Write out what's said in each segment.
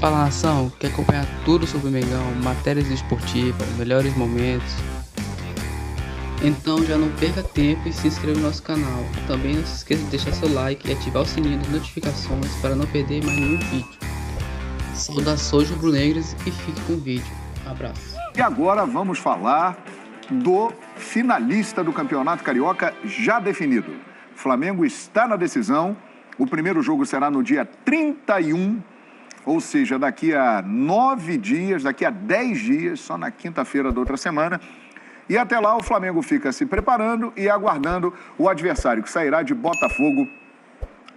Fala nação, quer acompanhar tudo sobre o Mengão, matérias esportivas, melhores momentos? Então já não perca tempo e se inscreva no nosso canal. Também não se esqueça de deixar seu like e ativar o sininho das notificações para não perder mais nenhum vídeo. Saudações rubro-negras e fique com o vídeo. Abraço. E agora vamos falar do finalista do Campeonato Carioca já definido. O Flamengo está na decisão. O primeiro jogo será no dia 31, ou seja, daqui a 9 dias, daqui a 10 dias, só na quinta-feira da outra semana. E até lá o Flamengo fica se preparando e aguardando o adversário que sairá de Botafogo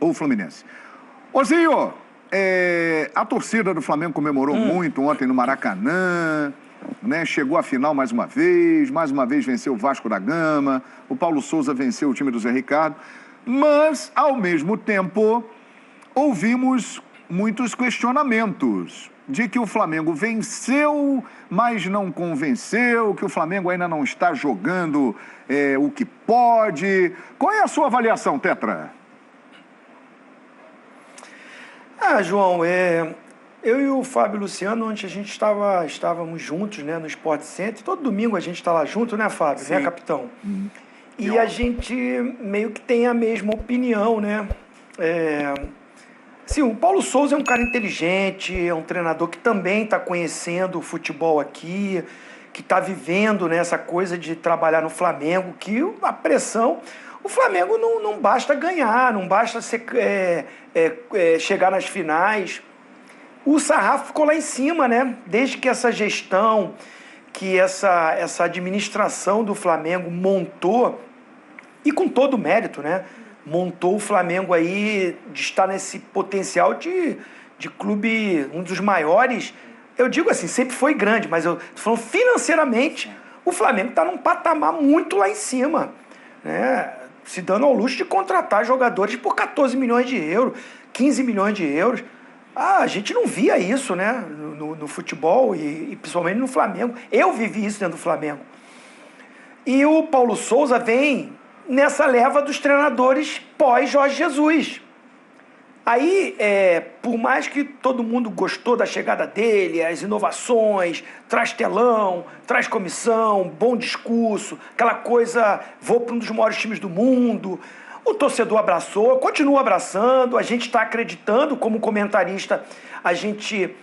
ou Fluminense. Ozinho, a torcida do Flamengo comemorou muito ontem no Maracanã, né? Chegou à final mais uma vez venceu o Vasco da Gama, o Paulo Souza venceu o time do Zé Ricardo, mas, ao mesmo tempo, ouvimos muitos questionamentos de que o Flamengo venceu, mas não convenceu, que o Flamengo ainda não está jogando o que pode. Qual é a sua avaliação, Tetra? João, eu e o Fábio Luciano, ontem a gente estávamos juntos, né, no Sport Center. Todo domingo a gente está lá junto, né, Fábio? Sim. Né, capitão? E a gente meio que tem a mesma opinião, né? Sim, o Paulo Souza é um cara inteligente, é um treinador que também está conhecendo o futebol aqui, que está vivendo, né, essa coisa de trabalhar no Flamengo, que a pressão... O Flamengo não basta ganhar, não basta chegar nas finais. O sarrafo ficou lá em cima, né? Desde que essa gestão, que essa administração do Flamengo montou, e com todo o mérito, né? Montou o Flamengo aí de estar nesse potencial de clube, um dos maiores. Eu digo assim, sempre foi grande, mas eu tô falando financeiramente, o Flamengo está num patamar muito lá em cima, né? Se dando ao luxo de contratar jogadores por 14 milhões de euros, 15 milhões de euros. A gente não via isso, né, no futebol e principalmente no Flamengo. Eu vivi isso dentro do Flamengo. E o Paulo Souza vem nessa leva dos treinadores pós-Jorge Jesus. Aí, por mais que todo mundo gostou da chegada dele, as inovações, traz telão, traz comissão, bom discurso, aquela coisa, vou para um dos maiores times do mundo, o torcedor abraçou, continua abraçando, a gente está acreditando, como comentarista, a gente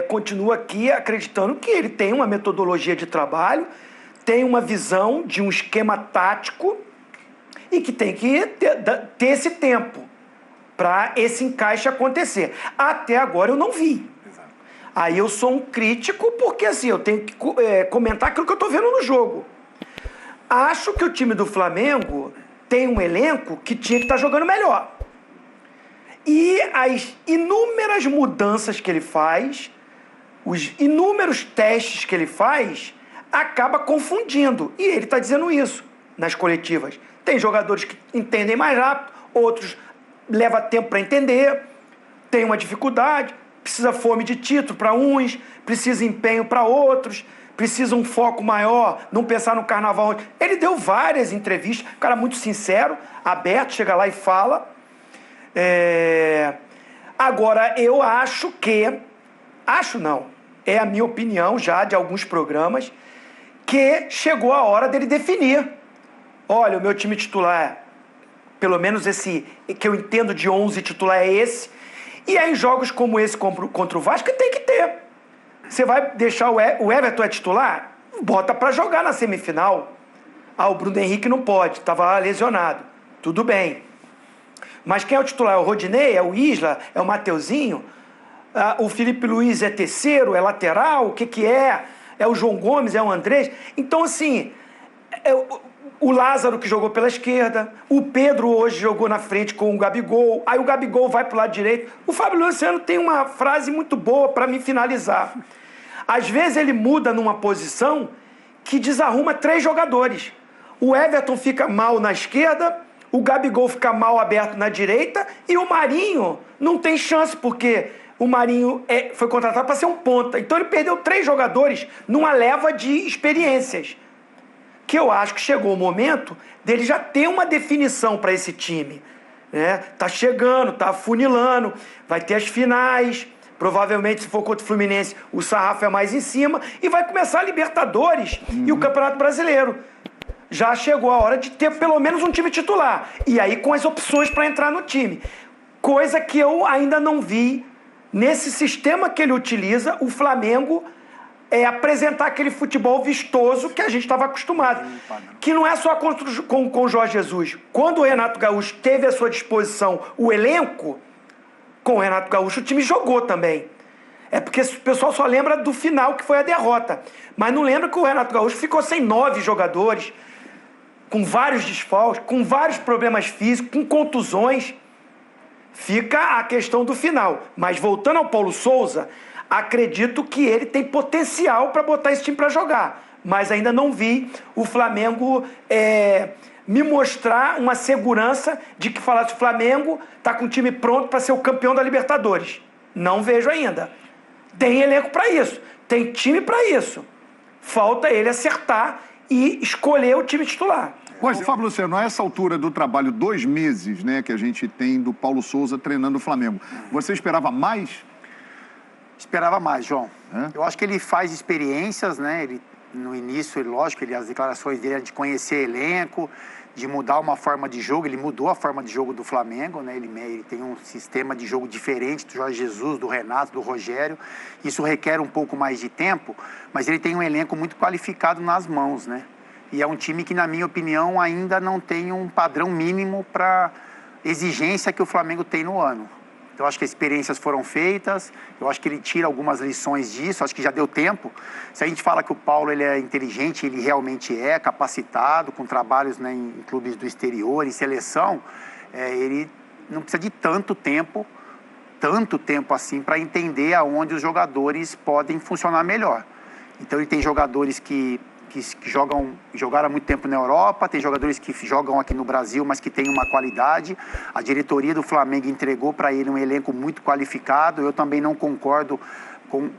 continua aqui acreditando que ele tem uma metodologia de trabalho, tem uma visão de um esquema tático e que tem que ter esse tempo para esse encaixe acontecer. Até agora eu não vi. Aí eu sou um crítico porque assim, eu tenho que comentar aquilo que eu estou vendo no jogo. Acho que o time do Flamengo tem um elenco que tinha que estar jogando melhor. E as inúmeras mudanças que ele faz, os inúmeros testes que ele faz, acaba confundindo. E ele está dizendo isso nas coletivas. Tem jogadores que entendem mais rápido, outros leva tempo para entender, tem uma dificuldade, precisa fome de título para uns, precisa empenho para outros, precisa um foco maior, não pensar no carnaval. Ele deu várias entrevistas, um cara muito sincero, aberto, chega lá e fala. Agora, eu acho que... Acho não, é a minha opinião já de alguns programas, que chegou a hora dele definir. Olha, o meu time titular, pelo menos esse que eu entendo de 11 titular é esse. E aí, em jogos como esse contra o Vasco, tem que ter. Você vai deixar o Everton titular? Bota para jogar na semifinal. O Bruno Henrique não pode, estava lesionado. Tudo bem. Mas quem é o titular? É o Rodinei? É o Isla? É o Mateuzinho? O Felipe Luiz é terceiro? É lateral? O que é? É o João Gomes? É o Andrés? Então, assim... O Lázaro que jogou pela esquerda, o Pedro hoje jogou na frente com o Gabigol, aí o Gabigol vai para o lado direito. O Fábio Luciano tem uma frase muito boa para me finalizar. Às vezes ele muda numa posição que desarruma 3 jogadores. O Everton fica mal na esquerda, o Gabigol fica mal aberto na direita e o Marinho não tem chance porque o Marinho foi contratado para ser um ponta. Então ele perdeu 3 jogadores numa leva de experiências. Que eu acho que chegou o momento dele já ter uma definição para esse time, né? Tá chegando, tá afunilando, vai ter as finais, Provavelmente, se for contra o Fluminense, o sarrafo é mais em cima. E vai começar a Libertadores e o Campeonato Brasileiro. Já chegou a hora de ter pelo menos um time titular. E aí com as opções para entrar no time. Coisa que eu ainda não vi nesse sistema que ele utiliza, o Flamengo apresentar aquele futebol vistoso que a gente estava acostumado. Que não é só com o Jorge Jesus. Quando o Renato Gaúcho teve à sua disposição o elenco, com o Renato Gaúcho o time jogou também. É porque o pessoal só lembra do final, que foi a derrota. Mas não lembra que o Renato Gaúcho ficou sem 9 jogadores, com vários desfalques, com vários problemas físicos, com contusões. Fica a questão do final. Mas voltando ao Paulo Souza, acredito que ele tem potencial para botar esse time para jogar. Mas ainda não vi o Flamengo me mostrar uma segurança de que falasse: o Flamengo está com o time pronto para ser o campeão da Libertadores. Não vejo ainda. Tem elenco para isso. Tem time para isso. Falta ele acertar e escolher o time titular. Mas, Fábio Luciano, a essa altura do trabalho, 2 meses, né, que a gente tem do Paulo Souza treinando o Flamengo, você esperava mais? Esperava mais, João. Eu acho que ele faz experiências, né? Ele, no início, lógico, as declarações dele eram de conhecer elenco, de mudar uma forma de jogo. Ele mudou a forma de jogo do Flamengo, né? Ele tem um sistema de jogo diferente do Jorge Jesus, do Renato, do Rogério. Isso requer um pouco mais de tempo, mas ele tem um elenco muito qualificado nas mãos, né? E é um time que, na minha opinião, ainda não tem um padrão mínimo para exigência que o Flamengo tem no ano. Eu acho que as experiências foram feitas, eu acho que ele tira algumas lições disso, acho que já deu tempo. Se a gente fala que o Paulo ele é inteligente, ele realmente é capacitado, com trabalhos, né, em clubes do exterior, em seleção, ele não precisa de tanto tempo assim, para entender aonde os jogadores podem funcionar melhor. Então ele tem jogadores que jogaram há muito tempo na Europa, tem jogadores que jogam aqui no Brasil, mas que têm uma qualidade. A diretoria do Flamengo entregou para ele um elenco muito qualificado. Eu também não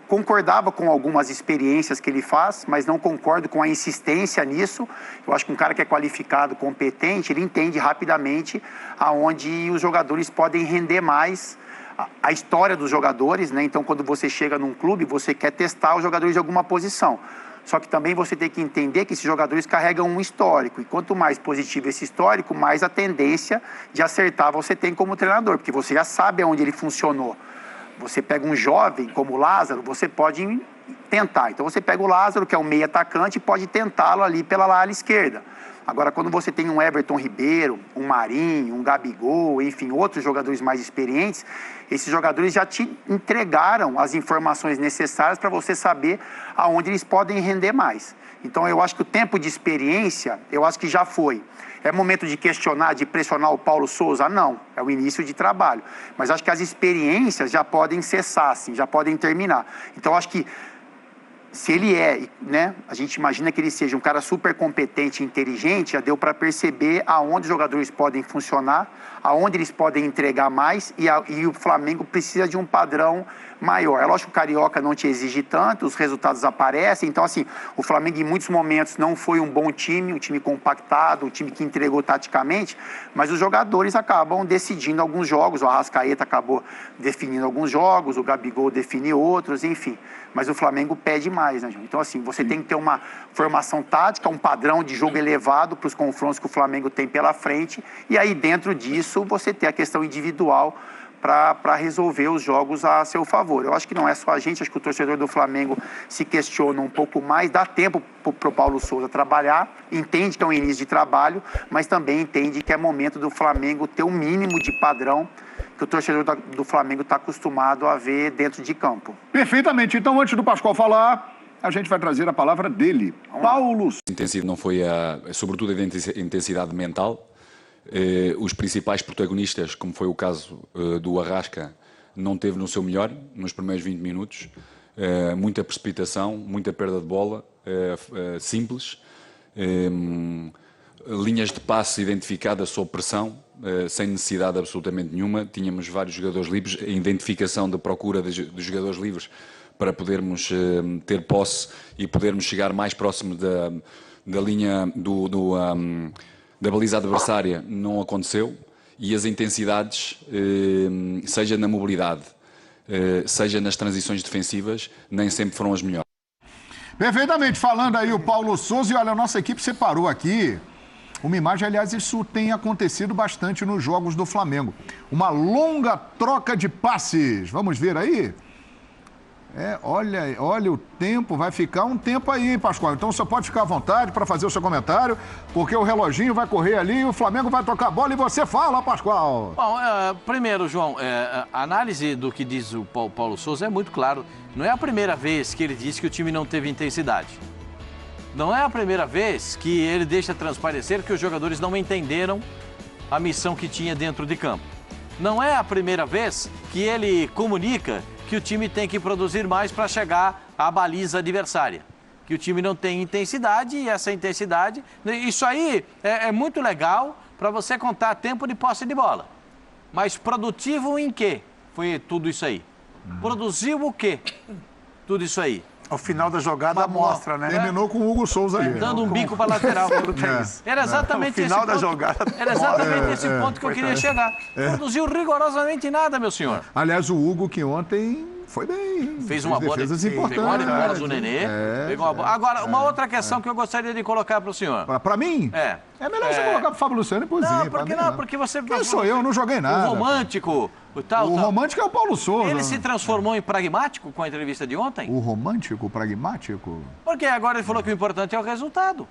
concordava com algumas experiências que ele faz, mas não concordo com a insistência nisso. Eu acho que um cara que é qualificado, competente, ele entende rapidamente aonde os jogadores podem render mais, a história dos jogadores, né? Então, quando você chega num clube, você quer testar os jogadores de alguma posição. Só que também você tem que entender que esses jogadores carregam um histórico. E quanto mais positivo esse histórico, mais a tendência de acertar você tem como treinador. Porque você já sabe aonde ele funcionou. Você pega um jovem como o Lázaro, você pode tentar. Então você pega o Lázaro, que é um meio atacante, e pode tentá-lo ali pela ala esquerda. Agora, quando você tem um Everton Ribeiro, um Marinho, um Gabigol, enfim, outros jogadores mais experientes, esses jogadores já te entregaram as informações necessárias para você saber aonde eles podem render mais. Então, eu acho que o tempo de experiência, eu acho que já foi. É momento de questionar, de pressionar o Paulo Souza? Não, é o início de trabalho. Mas acho que as experiências já podem cessar, assim, já podem terminar. Então, acho que se ele né, a gente imagina que ele seja um cara super competente e inteligente, já deu para perceber aonde os jogadores podem funcionar, aonde eles podem entregar mais e o Flamengo precisa de um padrão maior. É lógico que o Carioca não te exige tanto, os resultados aparecem, então assim, o Flamengo em muitos momentos não foi um bom time, um time compactado, um time que entregou taticamente, mas os jogadores acabam decidindo alguns jogos, o Arrascaeta acabou definindo alguns jogos, o Gabigol define outros, enfim. Mas o Flamengo pede mais, né, João? Então, assim, você tem que ter uma formação tática, um padrão de jogo elevado para os confrontos que o Flamengo tem pela frente, e aí dentro disso você ter a questão individual para resolver os jogos a seu favor. Eu acho que não é só a gente, acho que o torcedor do Flamengo se questiona um pouco mais, dá tempo para o Paulo Souza trabalhar, entende que é um início de trabalho, mas também entende que é momento do Flamengo ter um mínimo de padrão que o torcedor do Flamengo está acostumado a ver dentro de campo. Perfeitamente. Então, antes do Pascoal falar, a gente vai trazer a palavra dele. Paulo. Não foi, sobretudo, a intensidade mental. Os principais protagonistas, como foi o caso do Arrasca, não teve no seu melhor nos primeiros 20 minutos. Muita precipitação, muita perda de bola, simples. Linhas de passe identificadas sob pressão, sem necessidade absolutamente nenhuma. Tínhamos vários jogadores livres, a identificação da procura dos jogadores livres para podermos ter posse e podermos chegar mais próximo da linha da baliza adversária não aconteceu, e as intensidades, seja na mobilidade, seja nas transições defensivas, nem sempre foram as melhores. Perfeitamente, falando aí o Paulo Souza, e olha, a nossa equipe separou aqui uma imagem, aliás, isso tem acontecido bastante nos jogos do Flamengo. Uma longa troca de passes, vamos ver aí? Olha o tempo, vai ficar um tempo aí, hein, Pascoal? Então você pode ficar à vontade para fazer o seu comentário, porque o reloginho vai correr ali e o Flamengo vai tocar a bola e você fala, Pascoal. Bom, primeiro, João, a análise do que diz o Paulo Souza é muito claro. Não é a primeira vez que ele diz que o time não teve intensidade. Não é a primeira vez que ele deixa transparecer que os jogadores não entenderam a missão que tinha dentro de campo. Não é a primeira vez que ele comunica que o time tem que produzir mais para chegar à baliza adversária. Que o time não tem intensidade e essa intensidade... Isso aí é muito legal para você contar tempo de posse de bola. Mas produtivo em quê? Foi tudo isso aí. Produziu o quê? Tudo isso aí. Ao final da jogada mostra, né? Terminou com o Hugo Souza ali. Dando um bico para lateral. Era exatamente esse ponto. Era exatamente esse ponto que eu queria chegar. Produziu rigorosamente nada, meu senhor. Aliás, o Hugo que ontem foi bem. Fez uma boa defesa. Pegou uma defesa do Nenê. Agora, uma outra questão que eu gostaria de colocar para o senhor. Para mim? É melhor você colocar para o Fábio Luciano e Pozinho. Não, porque você... Quem sou eu? Não joguei nada. O romântico... O romântico é o Paulo Souza. Ele se transformou em pragmático com a entrevista de ontem? O romântico, pragmático? Porque agora ele falou que o importante é o resultado.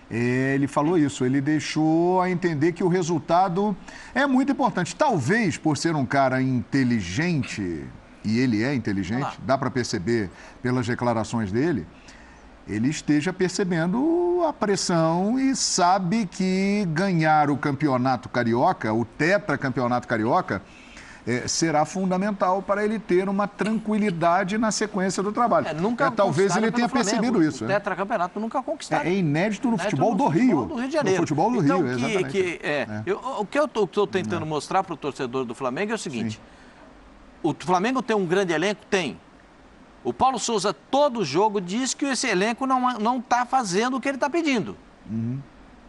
Ele falou isso, ele deixou a entender que o resultado é muito importante. Talvez por ser um cara inteligente, e ele é inteligente, dá para perceber pelas declarações dele, ele esteja percebendo a pressão e sabe que ganhar o campeonato carioca, o tetracampeonato carioca, será fundamental para ele ter uma tranquilidade na sequência do trabalho. Talvez ele tenha percebido isso. O tetracampeonato nunca conquistado. É inédito no futebol do Rio. Do Rio de Janeiro. No futebol do Rio, exatamente. O que eu estou tentando mostrar para o torcedor do Flamengo é o seguinte. O Flamengo tem um grande elenco? Tem. O Paulo Souza, todo jogo, diz que esse elenco não está fazendo o que ele está pedindo.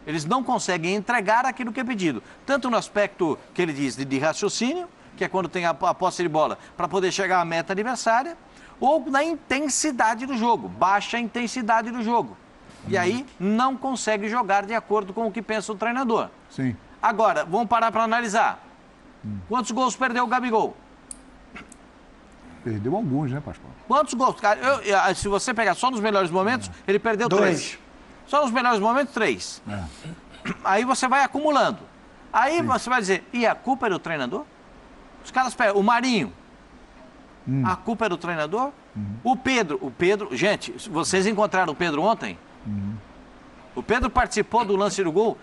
Eles não conseguem entregar aquilo que é pedido. Tanto no aspecto que ele diz de raciocínio, que é quando tem a posse de bola, para poder chegar à meta adversária, ou na intensidade do jogo, baixa intensidade do jogo. E aí não consegue jogar de acordo com o que pensa o treinador. Sim. Agora, vamos parar para analisar. Quantos gols perdeu o Gabigol? Perdeu alguns, né, Pascoal? Quantos gols? Cara, se você pegar só nos melhores momentos, ele perdeu 3. Só nos melhores momentos, 3. Aí você vai acumulando. Aí você vai dizer, e a culpa é do treinador? Os caras pegam o Marinho. A culpa é do treinador? O Pedro, gente, vocês encontraram o Pedro ontem? O Pedro participou do lance do gol,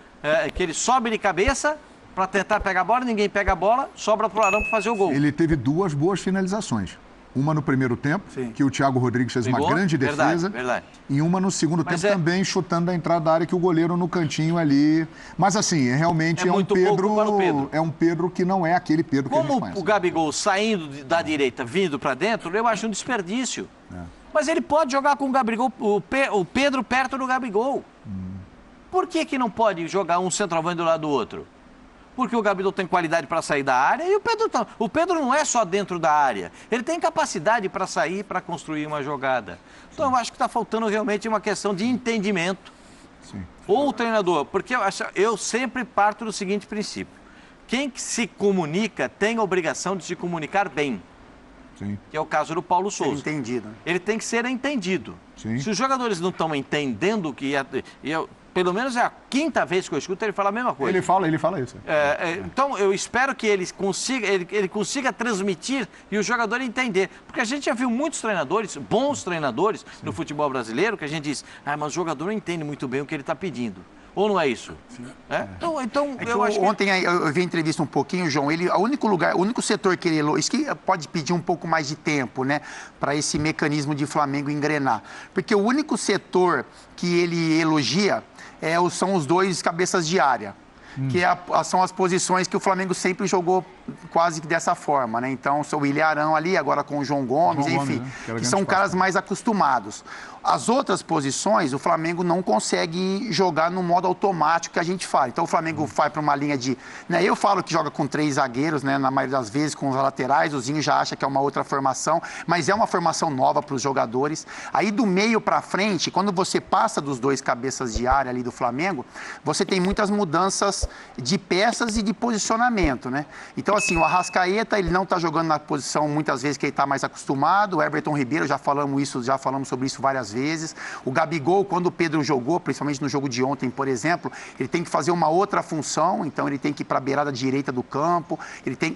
que ele sobe de cabeça para tentar pegar a bola, ninguém pega a bola, sobra pro Arão para fazer o gol. Ele teve 2 boas finalizações. Uma no primeiro tempo, que o Thiago Rodrigues fez uma grande defesa. Verdade. E uma no segundo tempo também, chutando da entrada da área, que o goleiro no cantinho ali. Mas assim, realmente é um Pedro. É um Pedro que não é aquele Pedro que a gente conhece. Como o Gabigol saindo da direita, vindo para dentro, eu acho um desperdício. Mas ele pode jogar com o Gabigol, o Pedro perto do Gabigol. Por que não pode jogar um centroavante do lado do outro? Porque o Gabigol tem qualidade para sair da área e o Pedro não é só dentro da área. Ele tem capacidade para sair, para construir uma jogada. Então, eu acho que está faltando realmente uma questão de entendimento. Ou o treinador, porque eu sempre parto do seguinte princípio. Quem se comunica tem a obrigação de se comunicar bem. Que é o caso do Paulo Souza. Entendido. Ele tem que ser entendido. Se os jogadores não estão entendendo que... Pelo menos é a 5ª vez que eu escuto ele falar a mesma coisa. Ele fala isso. Então, eu espero que ele consiga transmitir e o jogador entender. Porque a gente já viu muitos treinadores, bons treinadores no futebol brasileiro, que a gente diz, mas o jogador não entende muito bem o que ele está pedindo. Ou não é isso? Então eu acho que... Ontem eu vi a entrevista um pouquinho, João, o único setor que ele elogia, isso que pode pedir um pouco mais de tempo, né, para esse mecanismo de Flamengo engrenar. Porque o único setor que ele elogia são os 2 cabeças de área. que são as posições que o Flamengo sempre jogou quase que dessa forma, né? Então, o William Arão ali, agora com o João Gomes, enfim, que são caras mais acostumados. As outras posições, o Flamengo não consegue jogar no modo automático que a gente fala. Então, o Flamengo vai para uma linha de... Né, eu falo que joga com 3 zagueiros, né, na maioria das vezes, com os laterais. O Zinho já acha que é uma outra formação, mas é uma formação nova para os jogadores. Aí, do meio para frente, quando você passa dos 2 cabeças de área ali do Flamengo, você tem muitas mudanças de peças e de posicionamento, né? Então, assim, o Arrascaeta, ele não está jogando na posição, muitas vezes, que ele está mais acostumado. O Everton Ribeiro, já falamos sobre isso várias vezes. O Gabigol, quando o Pedro jogou, principalmente no jogo de ontem, por exemplo, ele tem que fazer uma outra função, então ele tem que ir para a beirada direita do campo.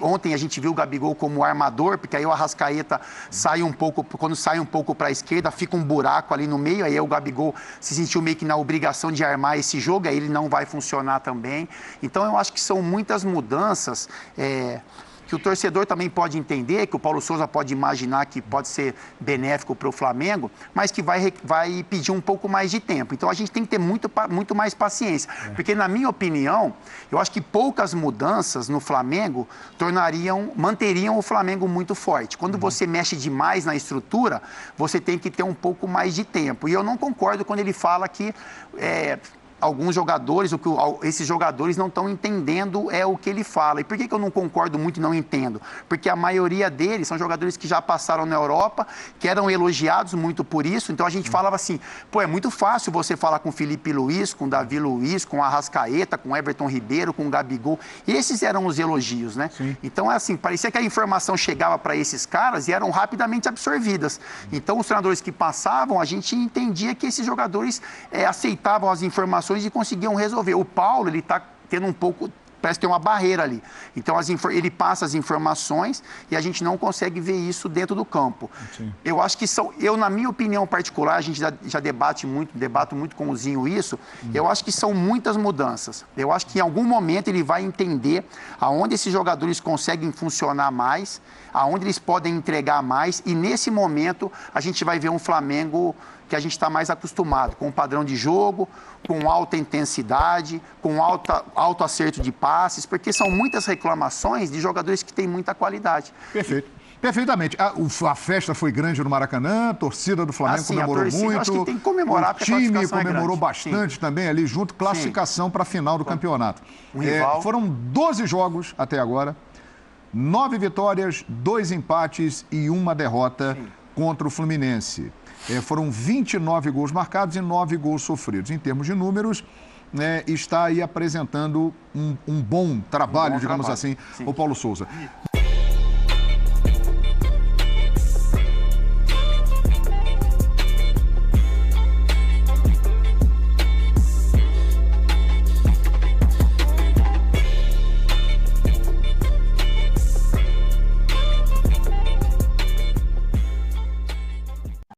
Ontem a gente viu o Gabigol como armador, porque aí o Arrascaeta quando sai um pouco para a esquerda, fica um buraco ali no meio, aí o Gabigol se sentiu meio que na obrigação de armar esse jogo, aí ele não vai funcionar também. Então eu acho que são muitas mudanças que o torcedor também pode entender, que o Paulo Souza pode imaginar que pode ser benéfico para o Flamengo, mas que vai pedir um pouco mais de tempo. Então, a gente tem que ter muito mais paciência. Porque, na minha opinião, eu acho que poucas mudanças no Flamengo manteriam o Flamengo muito forte. Quando você mexe demais na estrutura, você tem que ter um pouco mais de tempo. E eu não concordo quando ele fala que... alguns jogadores, esses jogadores não estão entendendo o que ele fala. E por que eu não concordo muito e não entendo? Porque a maioria deles são jogadores que já passaram na Europa, que eram elogiados muito por isso. Então a gente falava assim, é muito fácil você falar com o Felipe Luiz, com o Davi Luiz, com o Arrascaeta, com o Everton Ribeiro, com o Gabigol. Esses eram os elogios, né? Sim. Então, assim, parecia que a informação chegava para esses caras e eram rapidamente absorvidas. Então, os treinadores que passavam, a gente entendia que esses jogadores aceitavam as informações e conseguiam resolver. O Paulo, ele está tendo um pouco... Parece que tem uma barreira ali. Então, ele passa as informações e a gente não consegue ver isso dentro do campo. Sim. Eu acho que na minha opinião particular, a gente já debato muito com o Zinho isso, eu acho que são muitas mudanças. Eu acho que em algum momento ele vai entender aonde esses jogadores conseguem funcionar mais, aonde eles podem entregar mais, e nesse momento a gente vai ver um Flamengo que a gente está mais acostumado, com um padrão de jogo, com alta intensidade, com alto acerto de passes, porque são muitas reclamações de jogadores que têm muita qualidade. Perfeito. Perfeitamente. A festa foi grande no Maracanã, a torcida do Flamengo comemorou muito. Acho que tem que comemorar, porque a time comemorou bastante também ali junto, classificação para a final do campeonato. Foram 12 jogos até agora, 9 vitórias, 2 empates e 1 derrota contra o Fluminense. Foram 29 gols marcados e 9 gols sofridos. Em termos de números, está aí apresentando um bom trabalho, digamos assim, o Paulo Souza.